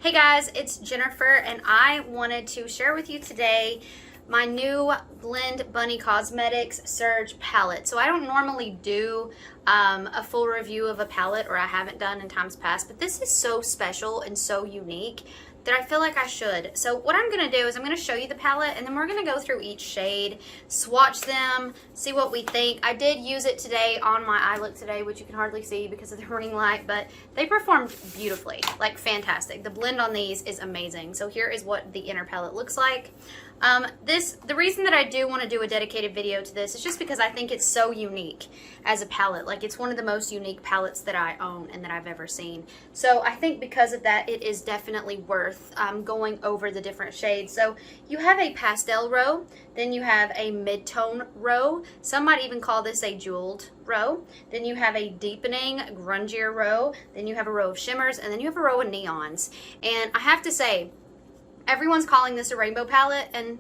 Hey guys, it's Jennifer and I wanted to share with you today my new Blend Bunny Cosmetics Surge palette. So I don't normally do a full review of a palette, or I haven't done in times past, but this is so special and so unique that I feel like I should. So what I'm going to do is I'm going to show you the palette, and then we're going to go through each shade, swatch them, see what we think. I did use it today on my eye look today, which you can hardly see because of the ring light, but they performed beautifully, like fantastic. The blend on these is amazing. So here is what the inner palette looks like. The reason that I do want to do a dedicated video to this is just because I think it's so unique as a palette. Like, it's one of the most unique palettes that I own and that I've ever seen. So I think because of that, it is definitely worth going over the different shades. So you have a pastel row, then you have a mid-tone row. Some might even call this a jeweled row. Then you have a deepening, grungier row. Then you have a row of shimmers, and then you have a row of neons. And I have to say, everyone's calling this a rainbow palette, and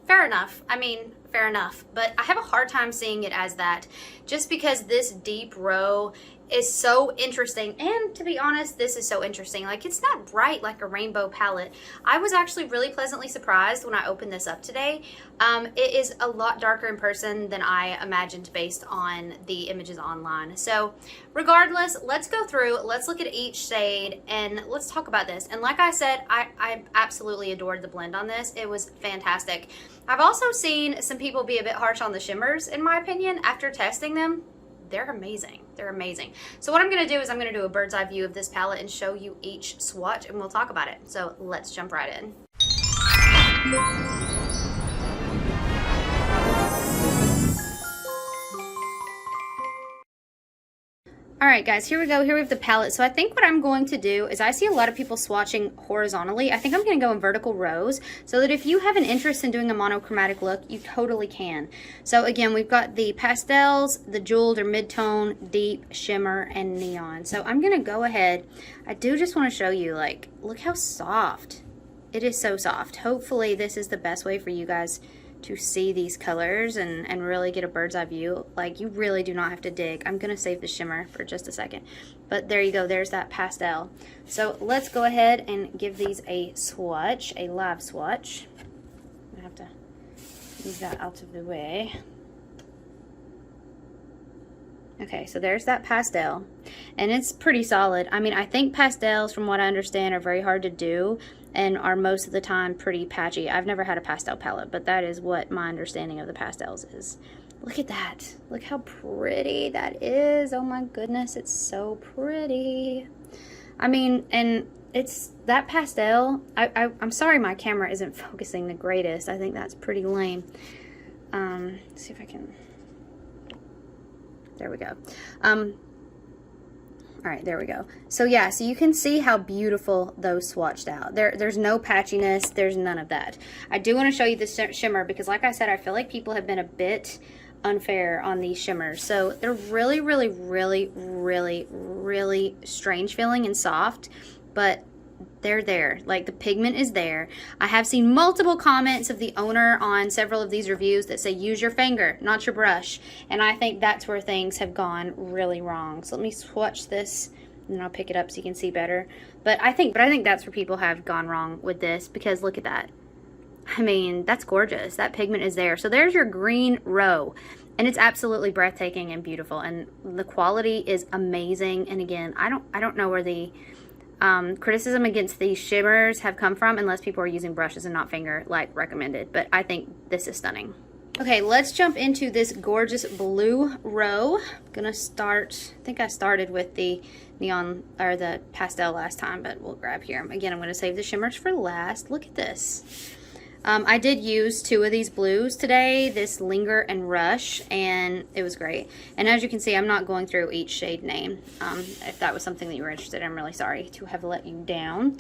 fair enough. I mean, fair enough. But I have a hard time seeing it as that, just because this deep row is so interesting. And to be honest, this is so interesting. Like, it's not bright like a rainbow palette. I was actually really pleasantly surprised when I opened this up today. It is a lot darker in person than I imagined based on the images online. So regardless, let's go through, let's look at each shade, and let's talk about this. And like I said, I absolutely adored the blend on this. It was fantastic. I've also seen some people be a bit harsh on the shimmers, in my opinion. After testing them, they're amazing. They're amazing. So what I'm going to do is I'm going to do a bird's eye view of this palette and show you each swatch, and we'll talk about it. So let's jump right in. All right, guys, here we go. Here we have the palette. So I think what I'm going to do is, I see a lot of people swatching horizontally. I think I'm going to go in vertical rows so that if you have an interest in doing a monochromatic look, you totally can. So again, we've got the pastels, the jeweled or mid-tone, deep, shimmer, and neon. So I'm going to go ahead. I do just want to show you, like, look how soft. It is so soft. Hopefully this is the best way for you guys to see these colors and really get a bird's eye view. Like, you really do not have to dig. I'm gonna save the shimmer for just a second, but there you go, there's that pastel. So let's go ahead and give these a swatch, a live swatch. I have to move that out of the way. Okay, so there's that pastel, and it's pretty solid. I mean, I think pastels, from what I understand, are very hard to do and are most of the time pretty patchy. I've never had a pastel palette, but that is what my understanding of the pastels is. Look at that. Look how pretty that is. Oh my goodness, it's so pretty. I mean, and it's that pastel. I'm sorry my camera isn't focusing the greatest. I think that's pretty lame. Let's see if I can... There we go. All right, there we go. So yeah, so you can see how beautiful those swatched out. There's no patchiness. There's none of that. I do want to show you the shimmer because, like I said, I feel like people have been a bit unfair on these shimmers. So they're really, really, really, really, really strange feeling and soft, but they're there. Like, the pigment is there. I have seen multiple comments of the owner on several of these reviews that say use your finger, not your brush, and I think that's where things have gone really wrong. So let me swatch this and then I'll pick it up so you can see better. But I think that's where people have gone wrong with this, because look at that. I mean, that's gorgeous. That pigment is there. So there's your green row, and it's absolutely breathtaking and beautiful, and the quality is amazing. And again, I don't know where the criticism against these shimmers have come from, unless people are using brushes and not finger like recommended, but I think this is stunning. Okay, let's jump into this gorgeous blue row. I'm gonna start, I think I started with the neon or the pastel last time, but we'll grab here. Again, I'm gonna save the shimmers for last. Look at this. I did use two of these blues today, this Linger and Rush, and it was great. And as you can see, I'm not going through each shade name. If that was something that you were interested in, I'm really sorry to have let you down.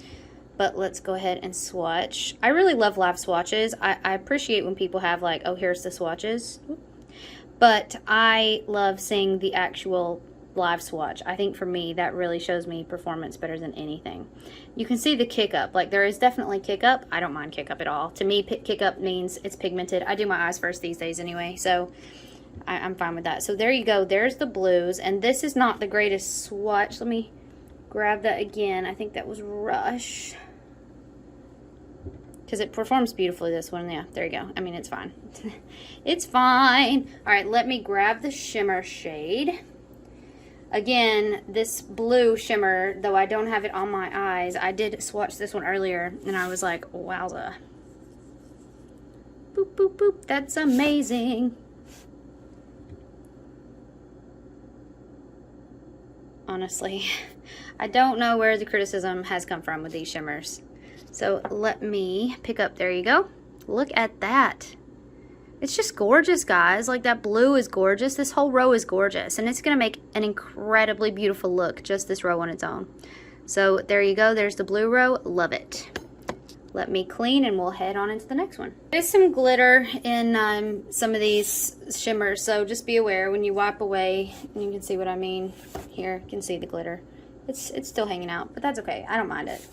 But let's go ahead and swatch. I really love live swatches. I appreciate when people have, like, oh, here's the swatches. But I love seeing the actual live swatch. I think for me, that really shows me performance better than anything. You can see the kick up. Like, there is definitely kick up. I don't mind kick up at all. To me, kick up means it's pigmented. I do my eyes first these days anyway, so I'm fine with that. So there you go. There's the blues, and this is not the greatest swatch. Let me grab that again. I think that was Rush. because it performs beautifully, this one. Yeah, there you go. I mean, it's fine. It's fine. All right, let me grab the shimmer shade. Again, this blue shimmer, though I don't have it on my eyes, I did swatch this one earlier, and I was like, wowza. Boop, boop, boop. That's amazing. Honestly, I don't know where the criticism has come from with these shimmers. So let me pick up, there you go. Look at that. It's just gorgeous, guys. Like, that blue is gorgeous. This whole row is gorgeous. And it's going to make an incredibly beautiful look, just this row on its own. So there you go. There's the blue row. Love it. Let me clean and we'll head on into the next one. There's some glitter in some of these shimmers. So just be aware when you wipe away, and you can see what I mean. Here, you can see the glitter. It's still hanging out, but that's okay. I don't mind it.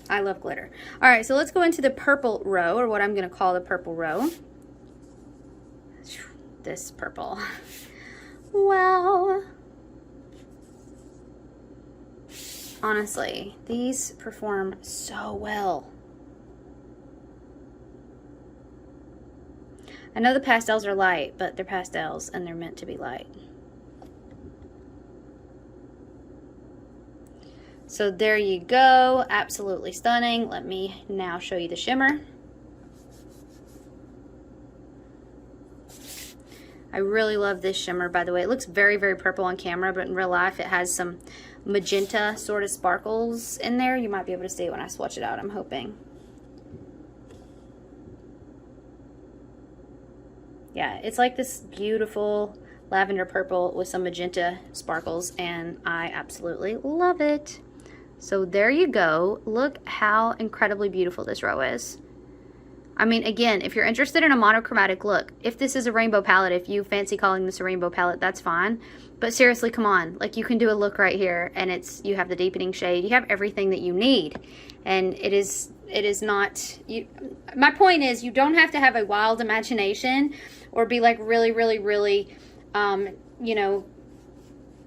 I love glitter. All right, so let's go into the purple row, or what I'm going to call the purple row. This purple. Wow. Honestly, these perform so well. I know the pastels are light, but they're pastels and they're meant to be light. So there you go. Absolutely stunning. Let me now show you the shimmer. I really love this shimmer, by the way. It looks very, very purple on camera, but in real life it has some magenta sort of sparkles in there. You might be able to see it when I swatch it out, I'm hoping. Yeah, it's like this beautiful lavender purple with some magenta sparkles, and I absolutely love it. So there you go. Look how incredibly beautiful this row is. I mean, again, if you're interested in a monochromatic look, if this is a rainbow palette, if you fancy calling this a rainbow palette, that's fine. But seriously, come on. Like, you can do a look right here, and you have the deepening shade. You have everything that you need. And it is not, my point is, you don't have to have a wild imagination or be like really, really, really, you know,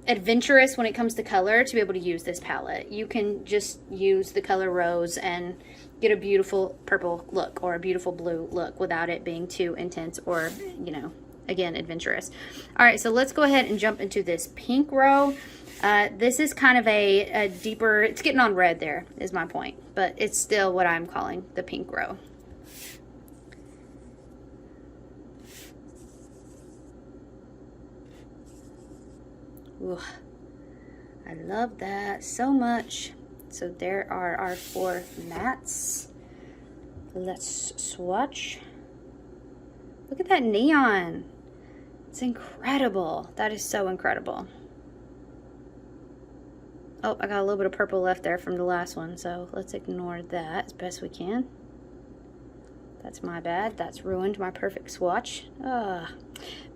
adventurous when it comes to color to be able to use this palette. You can just use the color Rose and get a beautiful purple look or a beautiful blue look without it being too intense or, you know, again, adventurous. All right, so let's go ahead and jump into this pink row. This is kind of a deeper, it's getting on red there is my point, but it's still what I'm calling the pink row. Ooh, I love that so much. So there are our 4 mattes. Let's swatch. Look at that neon. It's incredible. That is so incredible. Oh, I got a little bit of purple left there from the last one, so let's ignore that as best we can. That's my bad. That's ruined my perfect swatch.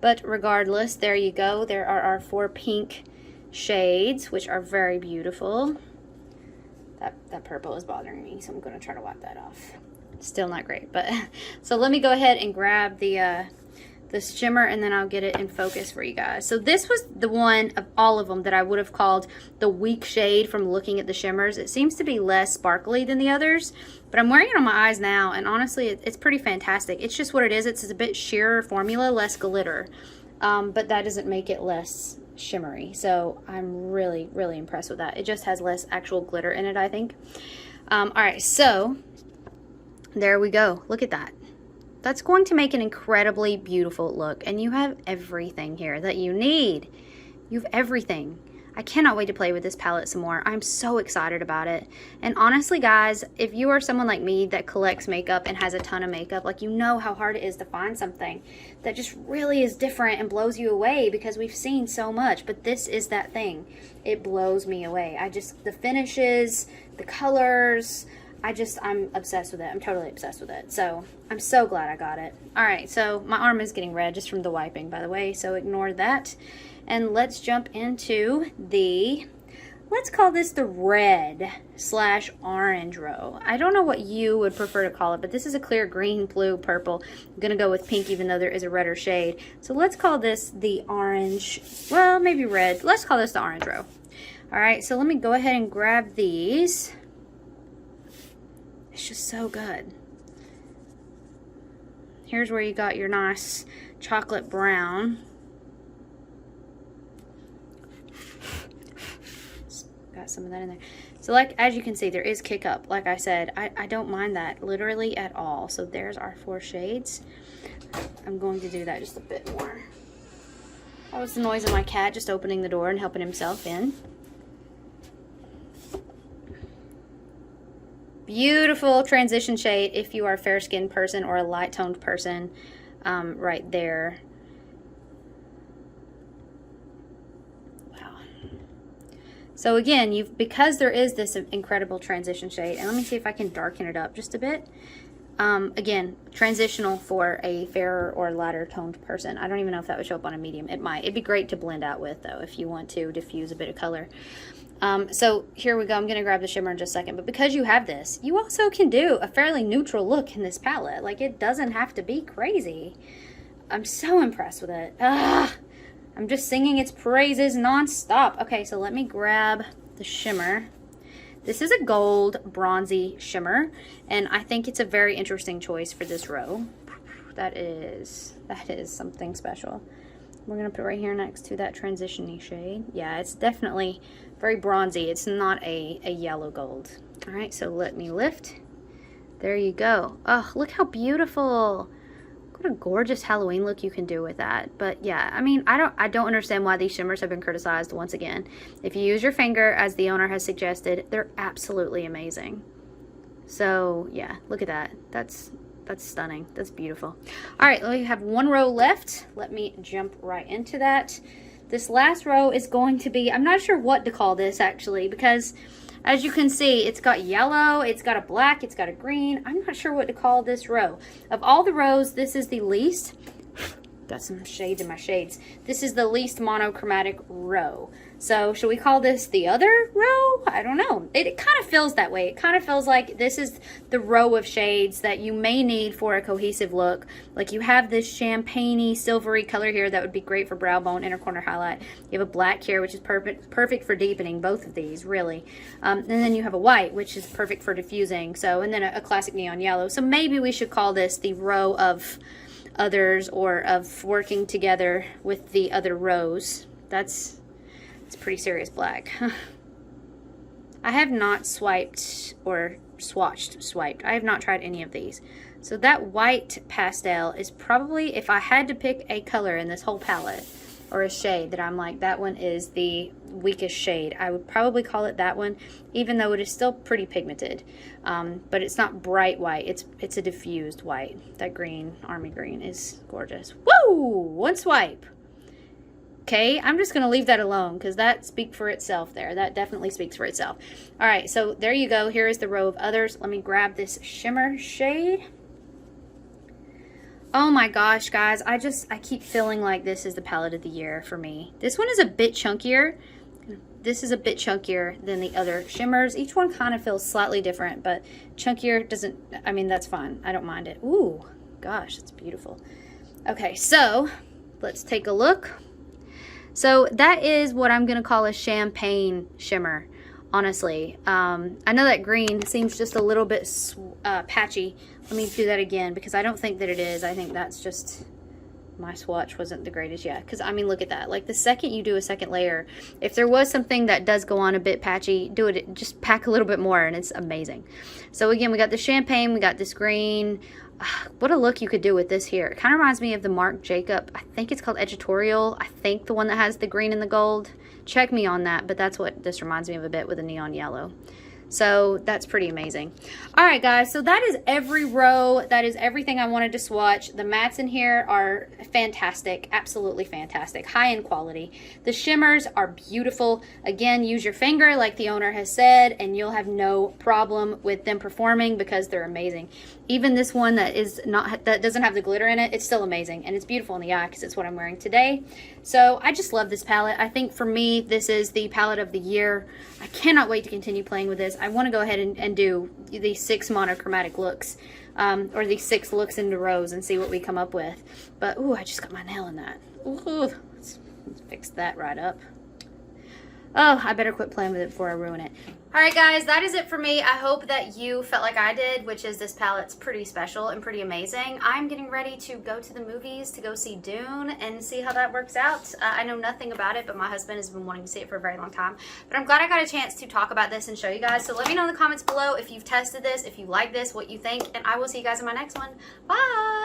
But regardless, there you go. There are our 4 pink shades, which are very beautiful. That purple is bothering me, so I'm going to try to wipe that off. Still not great, but so let me go ahead and grab the shimmer, and then I'll get it in focus for you guys. So this was the one of all of them that I would have called the weak shade from looking at the shimmers. It seems to be less sparkly than the others, but I'm wearing it on my eyes now, and honestly, it's pretty fantastic. It's just what it is. It's a bit sheerer formula, less glitter, but that doesn't make it less shimmery. So I'm really, really impressed with that. It just has less actual glitter in it, I think. All right, so there we go. Look at that. That's going to make an incredibly beautiful look, and you have everything here that you need. You have everything. I cannot wait to play with this palette some more. I'm so excited about it. And honestly, guys, if you are someone like me that collects makeup and has a ton of makeup, like, you know how hard it is to find something that just really is different and blows you away, because we've seen so much, but this is that thing. It blows me away. The finishes, the colors, I'm obsessed with it. I'm totally obsessed with it. So I'm so glad I got it. All right, so my arm is getting red just from the wiping, by the way, so ignore that. And let's jump into let's call this the red/orange row. I don't know what you would prefer to call it, but this is a clear green, blue, purple. I'm gonna go with pink, even though there is a redder shade. So let's call this the orange, well, maybe red. Let's call this the orange row. All right, so let me go ahead and grab these. It's just so good. here's where you got your nice chocolate brown. Got some of that in there. So like, as you can see, there is kick up. Like I said, I don't mind that literally at all. So there's our 4 shades. I'm going to do that just a bit more. That was the noise of my cat just opening the door and helping himself in. Beautiful transition shade if you are a fair-skinned person or a light-toned person, right there. Wow. So again, because there is this incredible transition shade, and let me see if I can darken it up just a bit. Again, transitional for a fairer or lighter toned person. I don't even know if that would show up on a medium. It might. It'd be great to blend out with, though, if you want to diffuse a bit of color. So here we go. I'm going to grab the shimmer in just a second. But because you have this, you also can do a fairly neutral look in this palette. Like, it doesn't have to be crazy. I'm so impressed with it. I'm just singing its praises nonstop. Okay, so let me grab the shimmer. This is a gold bronzy shimmer, and I think it's a very interesting choice for this row. That is something special. We're gonna put it right here next to that transition-y shade. Yeah, it's definitely very bronzy. It's not a yellow gold. All right, so let me lift. There you go. Oh, look how beautiful. What a gorgeous Halloween look you can do with that. But yeah, I mean, I don't understand why these shimmers have been criticized once again. If you use your finger, as the owner has suggested, they're absolutely amazing. So yeah, look at that. That's stunning. That's beautiful. All right, we have 1 row left. Let me jump right into that. This last row is going to be, I'm not sure what to call this actually, because as you can see, it's got yellow, it's got a black, it's got a green. I'm not sure what to call this row. Of all the rows, this is the least. Got some shades in my shades. This is the least monochromatic row. So should we call this the other row? I don't know. It kind of feels that way. It kind of feels like this is the row of shades that you may need for a cohesive look. Like you have this champagne-y, silvery color here that would be great for brow bone, inner corner highlight. You have a black here, which is perfect for deepening, both of these, really. And then you have a white, which is perfect for diffusing. So, and then a classic neon yellow. So maybe we should call this the row of others, or of working together with the other rows. It's pretty serious black. I have not swiped or swiped. I have not tried any of these. So that white pastel is probably, if I had to pick a color in this whole palette, or a shade that I'm like, that one is the weakest shade, I would probably call it that one, even though it is still pretty pigmented. But it's not bright white, it's a diffused white. That green, army green, is gorgeous. Woo! 1 swipe. Okay, I'm just gonna leave that alone because that speaks for itself there. That definitely speaks for itself. All right, so there you go. Here is the row of others. Let me grab this shimmer shade. Oh my gosh, guys, I keep feeling like this is the palette of the year for me. This one is a bit chunkier. This is a bit chunkier than the other shimmers. Each one kind of feels slightly different, but chunkier doesn't, I mean, that's fine. I don't mind it. Ooh, gosh, it's beautiful. Okay, so let's take a look. So that is what I'm gonna call a champagne shimmer, honestly. I know that green seems just a little bit patchy. Let me do that again because I don't think that it is. I think that's just, my swatch wasn't the greatest yet. Because, I mean, look at that. Like, the second you do a second layer, if there was something that does go on a bit patchy, do it, just pack a little bit more, and it's amazing. So, again, we got the champagne, we got this green. What a look you could do with this here. It kind of reminds me of the Marc Jacob, I think it's called Editorial. I think the one that has the green and the gold. Check me on that, but that's what this reminds me of a bit with a neon yellow. So that's pretty amazing. All right, guys, so that is every row. That is everything I wanted to swatch. The mattes in here are fantastic, absolutely fantastic, high-end quality. The shimmers are beautiful. Again, use your finger like the owner has said, and you'll have no problem with them performing because they're amazing. Even this one that doesn't have the glitter in it, it's still amazing, and it's beautiful in the eye because it's what I'm wearing today. So I just love this palette. I think for me, this is the palette of the year. I cannot wait to continue playing with this. I want to go ahead and do these 6 monochromatic looks, or these 6 looks into rows and see what we come up with. But, ooh, I just got my nail in that. Ooh, let's fix that right up. Oh, I better quit playing with it before I ruin it. All right, guys, that is it for me. I hope that you felt like I did, which is this palette's pretty special and pretty amazing. I'm getting ready to go to the movies to go see Dune and see how that works out. I know nothing about it, but my husband has been wanting to see it for a very long time. But I'm glad I got a chance to talk about this and show you guys. So let me know in the comments below if you've tested this, if you like this, what you think, and I will see you guys in my next one. Bye!